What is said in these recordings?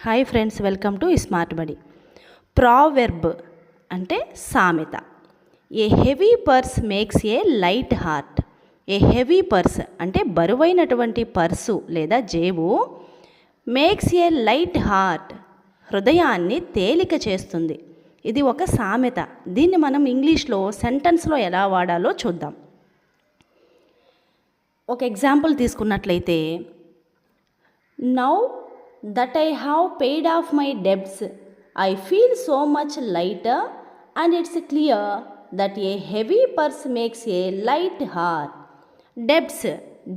Hi friends, welcome to smart Badi. Proverb అంటే సామెత. A heavy purse makes a light heart. A heavy purse అంటే బరువైనటువంటి purse లేదా జేబు మేక్స్ ఏ లైట్ హార్ట్, హృదయాన్ని తేలిక చేస్తుంది. ఇది ఒక సామెత. దీన్ని మనం ఇంగ్లీష్లో సెంటెన్స్లో ఎలా వాడాలో చూద్దాం. ఒక ఎగ్జాంపుల్ తీసుకున్నట్లయితే, now that I have paid off my debts, I feel so much lighter, and it's clear that a heavy purse makes a light heart. Debts,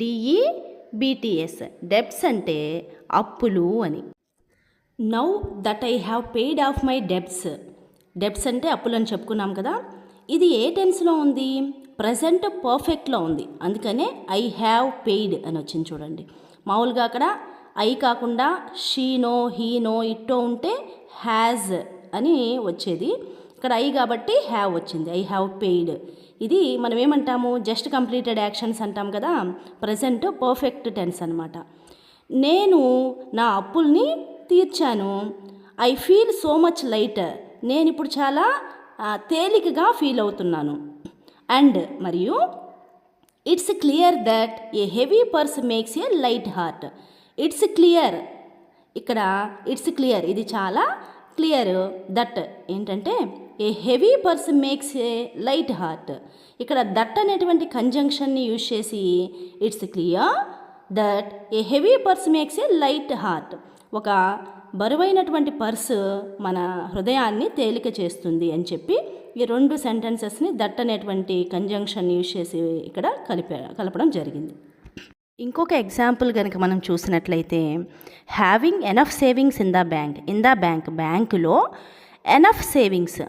DEBTS, debts అంటే అప్పులు అని. Now that I have paid of my debts. Debts అంటే అప్పులు అని చెప్పుకున్నాం కదా. ఇది ఏ టెన్స్లో ఉంది? ప్రజెంట్ పర్ఫెక్ట్లో ఉంది. అందుకనే ఐ హ్యావ్ పెయిడ్ అని వచ్చింది చూడండి. మామూలుగా అక్కడ ఐ కాకుండా షీనో, హీనో, ఇట్టో ఉంటే హ్యాజ్ అని వచ్చేది. ఇక్కడ ఐ కాబట్టి హ్యావ్ వచ్చింది. I have paid. ఇది మనం ఏమంటాము? జస్ట్ కంప్లీటెడ్ యాక్షన్స్ అంటాం కదా. ప్రజెంట్ పర్ఫెక్ట్ టెన్స్ అనమాట. నేను నా అప్పుల్ని తీర్చాను. I feel so much lighter. నేను ఇప్పుడు చాలా తేలికగా ఫీల్ అవుతున్నాను. అండ్ మరియు it's clear that a heavy purse makes a light heart. It's clear, ఇక్కడ ఇట్స్ క్లియర్, ఇది చాలా క్లియర్. దట్ ఏంటంటే a heavy purse makes a light heart. ఇక్కడ దట్ అనేటువంటి కంజంక్షన్ని యూజ్ చేసి it's clear that a heavy purse makes a light heart. ఒక బరువైనటువంటి పర్సు మన హృదయాన్ని తేలిక చేస్తుంది అని చెప్పి ఈ రెండు సెంటెన్సెస్ని దట్ అనేటువంటి కంజంక్షన్ యూజ్ చేసి ఇక్కడ కలపడం జరిగింది. ఇంకొక ఎగ్జాంపుల్ కనుక మనం చూసినట్లయితే, having enough savings in the bank. బ్యాంకులో ఎనఫ్ సేవింగ్స్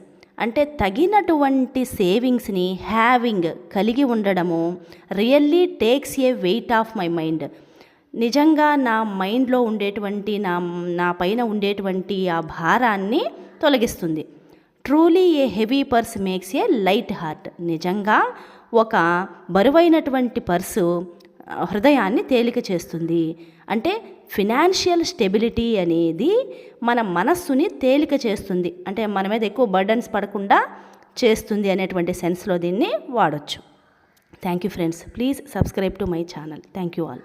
అంటే తగినటువంటి సేవింగ్స్ని హ్యావింగ్ కలిగి ఉండడము really takes A weight of my mind. నిజంగా నా మైండ్లో ఉండేటువంటి నా పైన ఉండేటువంటి ఆ భారాన్ని తొలగిస్తుంది. Truly A heavy purse makes a light heart. నిజంగా ఒక బరువైనటువంటి పర్సు హృదయాన్ని తేలిక చేస్తుంది. అంటే ఫినాన్షియల్ స్టెబిలిటీ అనేది మన మనస్సుని తేలిక చేస్తుంది. అంటే మన మీద ఎక్కువ బర్డన్స్ పడకుండా చేస్తుంది అనేటువంటి సెన్స్లో దీన్ని వాడచ్చు. Thank you friends. Please subscribe to my channel. Thank you all.